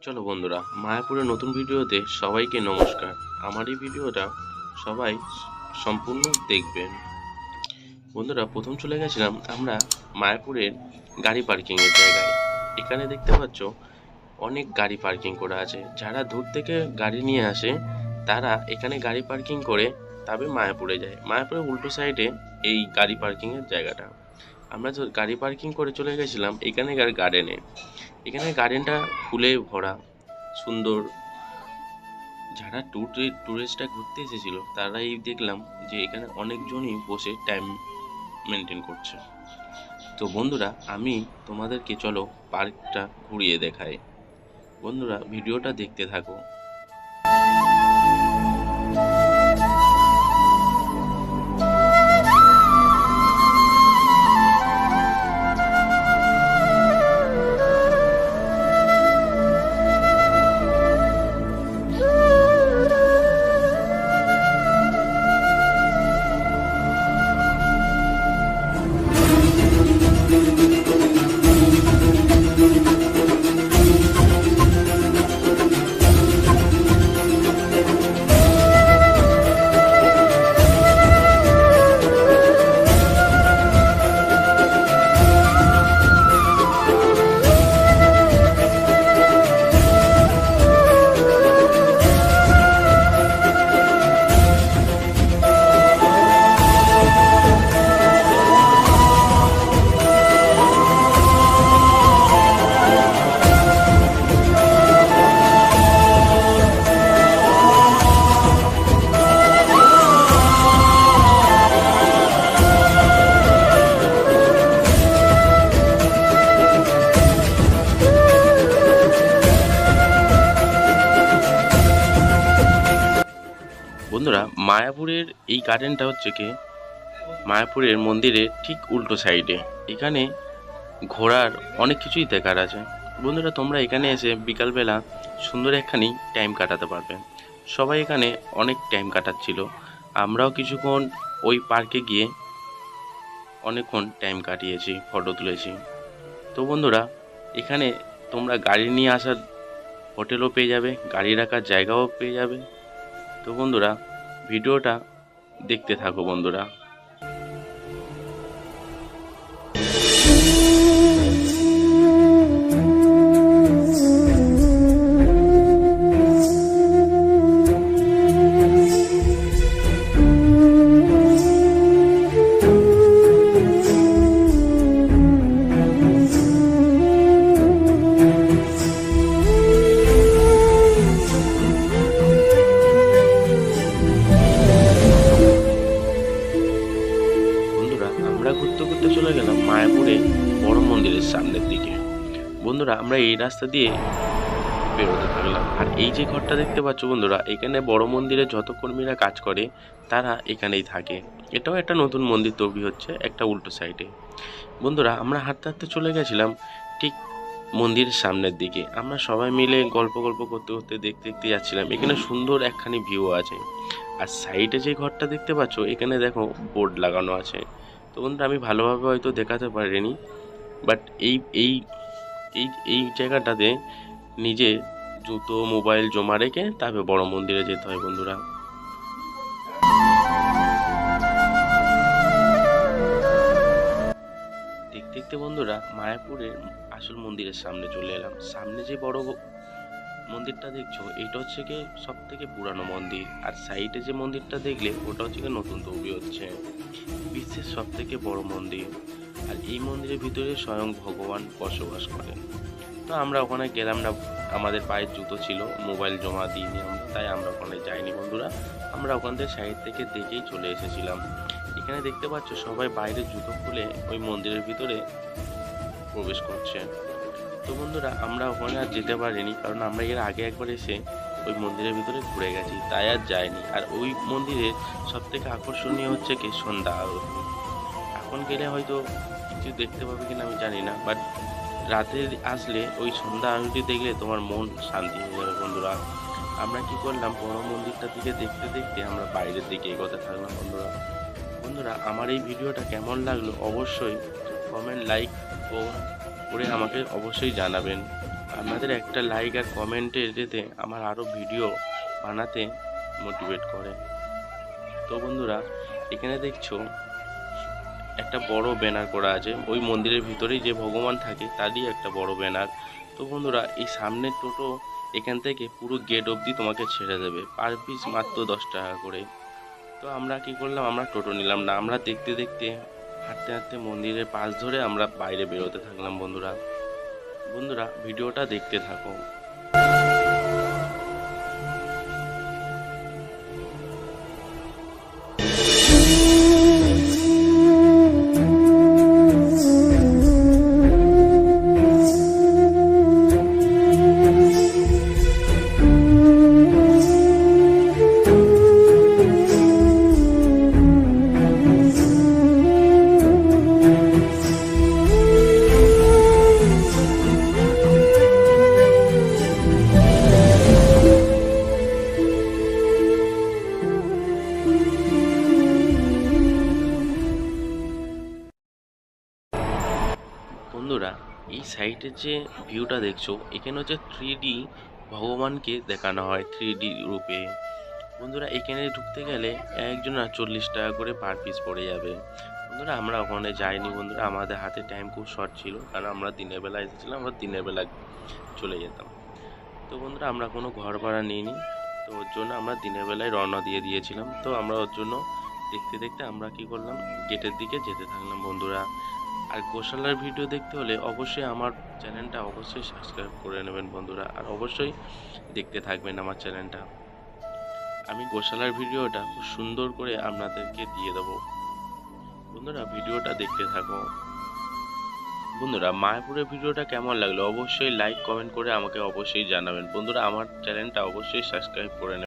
চলো বন্ধুরা, মায়াপুরের নতুন ভিডিওতে সবাইকে নমস্কার। আমার এই ভিডিওটা সবাই সম্পূর্ণ দেখবেন। বন্ধুরা, প্রথম চলে গেছিলাম আমরা মায়াপুরের গাড়ি পার্কিংয়ের জায়গায়। এখানে দেখতে পাচ্ছ অনেক গাড়ি পার্কিং করা আছে। যারা দূর থেকে গাড়ি নিয়ে আসে তারা এখানে গাড়ি পার্কিং করে তবে মায়াপুরে যায়। মায়াপুরের উল্টো সাইডে এই গাড়ি পার্কিংয়ের জায়গাটা। আমরা তো গাড়ি পার্কিং করে চলে গেছিলাম এখানকার গার্ডেনে। এখানে গার্ডেনটা ফুলে ভরা, সুন্দর। যারা ট্যুরিস্টরা ঘুরতে এসেছিল তারাই দেখলাম যে এখানে অনেকজনই বসে টাইম মেনটেন করছে। তো বন্ধুরা, আমি তোমাদেরকে চলো পার্কটা ঘুরিয়ে দেখাই। বন্ধুরা, ভিডিওটা দেখতে থাকো। বন্ধুরা, মায়াপুরের এই গার্ডেনটা হচ্ছে কি মায়াপুরের মন্দিরের ঠিক উল্টো সাইডে। এখানে ঘোরার অনেক কিছুই দেখার আছে। বন্ধুরা, তোমরা এখানে এসে বিকালবেলা সুন্দর একখানি টাইম কাটাতে পারবে। সবাই এখানে অনেক টাইম কাটাচ্ছিল, আমরাও কিছুক্ষণ ওই পার্কে গিয়ে অনেকক্ষণ টাইম কাটিয়েছি, ফটো তুলেছি। তো বন্ধুরা, এখানে তোমরা গাড়ি নিয়ে আসার হোটেলও পেয়ে যাবে, গাড়ি রাখার জায়গাও পেয়ে যাবে। তো বন্ধুরা, ভিডিওটা দেখতে থাকো বন্ধুরা। আমরা ঘুরতে ঘুরতে চলে গেলাম মায়াপুরে বড় মন্দিরের সামনের দিকে। বন্ধুরা, আমরা এই রাস্তা দিয়ে বেরোতে থাকলাম। আর এই যে ঘরটা দেখতে পাচ্ছ বন্ধুরা, এখানে বড় মন্দিরে যত কর্মীরা কাজ করে তারা এখানেই থাকে। এটাও একটা নতুন মন্দির তৈরি হচ্ছে একটা উল্টো সাইডে। বন্ধুরা, আমরা হাঁটতে হাঁটতে চলে গেছিলাম ঠিক মন্দিরের সামনের দিকে। আমরা সবাই মিলে গল্প করতে করতে দেখতে দেখতে যাচ্ছিলাম। এখানে সুন্দর একখানি ভিউ আছে। আর সাইডে যে ঘরটা দেখতে পাচ্ছ এখানে দেখো বোর্ড লাগানো আছে। তো বন্ধুরা, আমি ভালোভাবে হয়তো দেখাতে পারিনি, বাট এই এই এই এই জায়গাটাতে নিজে জুতো মোবাইল জমা রেখে তারপরে বড় মন্দিরে যেতে হয় বন্ধুরা। দেখতে দেখতে বন্ধুরা মায়াপুরের আসল মন্দিরের সামনে চলে এলাম। সামনে যে বড় মন্দিরটা দেখছো এটা হচ্ছে কি সব থেকে পুরানো মন্দির। আর সাইডে যে মন্দিরটা দেখলে ওটা হচ্ছে কি নতুন তৈরি হচ্ছে, বিশ্বের সব থেকে বড় মন্দির। আর এই মন্দিরের ভিতরে স্বয়ং ভগবান বসবাস করেন। তো আমরা ওখানে গেলাম না, আমাদের পায়ের জুতো ছিল, মোবাইল জমা দিইনি আমরা, তাই আমরা ওখানে যাইনি বন্ধুরা। আমরা ওখান থেকে সাইড থেকে দেখেই চলে এসেছিলাম। এখানে দেখতে পাচ্ছ সবাই বাইরে জুতো খুলে ওই মন্দিরের ভিতরে প্রবেশ করছে। তো বন্ধুরা, আমরা ওখানে আর যেতে পারিনি, কারণ আমরা এর আগে একবার এসে ওই মন্দিরের ভিতরে ঘুরে গেছি, তাই আর যাইনি। আর ওই মন্দিরের সব থেকে আকর্ষণীয় হচ্ছে কি সন্ধ্যা আরতি। এখন গেলে হয়তো কিছু দেখতে পাবে কিনা আমি জানি না, বাট রাতে আসলে ওই সন্ধ্যা আরতি দেখলে তোমার মন শান্তি হয়ে যাবে বন্ধুরা। আমরা কি করলাম, বড় মন্দিরটার দিকে দেখতে দেখতে আমরা বাইরের দিকে এগোতে থাকলাম বন্ধুরা। বন্ধুরা, আমার এই ভিডিওটা কেমন লাগলো অবশ্যই কমেন্ট লাইক ও করে আমাকে অবশ্যই জানাবেন। আপনাদের একটা লাইক আর কমেন্টের যেতে আমার আরও ভিডিও বানাতে মোটিভেট করে। তো বন্ধুরা, এখানে দেখছো একটা বড় ব্যানার করা আছে, ওই মন্দিরের ভিতরেই যে ভগবান থাকে তারই একটা বড় ব্যানার। তো বন্ধুরা, এই সামনের টোটো এখান থেকে পুরো গেট অবধি তোমাকে ছেড়ে দেবে, পার পিস মাত্র 10 টাকা করে। তো আমরা কি করলাম, আমরা টোটো নিলাম না, আমরা দেখতে দেখতে হাঁটতে হাঁটতে মন্দিরের পাশ ধরে আমরা বাইরে বেরোতে থাকলাম। বন্ধুরা বন্ধুরা ভিডিওটা দেখতে থাকো। বন্ধুরা, এই সাইটের যে ভিউটা দেখছো, এখানে হচ্ছে 3D ভগবানকে দেখানো হয় 3D রূপে। বন্ধুরা, এখানে ঢুকতে গেলে একজনের 40 টাকা করে পার পিস পড়ে যাবে। বন্ধুরা, আমরা ওখানে যাইনি। বন্ধুরা, আমাদের হাতে টাইম খুব শর্ট ছিল, কারণ আমরা দিনের বেলা এসেছিলাম, আমরা দিনের বেলা চলে যেতাম। তো বন্ধুরা, আমরা কোনো ঘর ভাড়া নিইনি, তো ওর জন্য আমরা দিনের বেলায় রওনা দিয়ে দিয়েছিলাম। তো আমরা ওর জন্য দেখতে দেখতে আমরা কি করলাম, গেটের দিকে যেতে থাকলাম। বন্ধুরা, আর গোশালার ভিডিও দেখতে হলে অবশ্যই আমার চ্যানেলটা অবশ্যই সাবস্ক্রাইব করে নেবেন বন্ধুরা, আর অবশ্যই দেখতে থাকবেন আমার চ্যানেলটা। আমি গোশালার ভিডিওটা খুব সুন্দর করে আপনাদেরকে দিয়ে দেবো। বন্ধুরা, ভিডিওটা দেখতে থাকো। বন্ধুরা, মায়াপুরের ভিডিওটা কেমন লাগলো অবশ্যই লাইক কমেন্ট করে আমাকে অবশ্যই জানাবেন। বন্ধুরা, আমার চ্যানেলটা অবশ্যই সাবস্ক্রাইব করে নেবেন।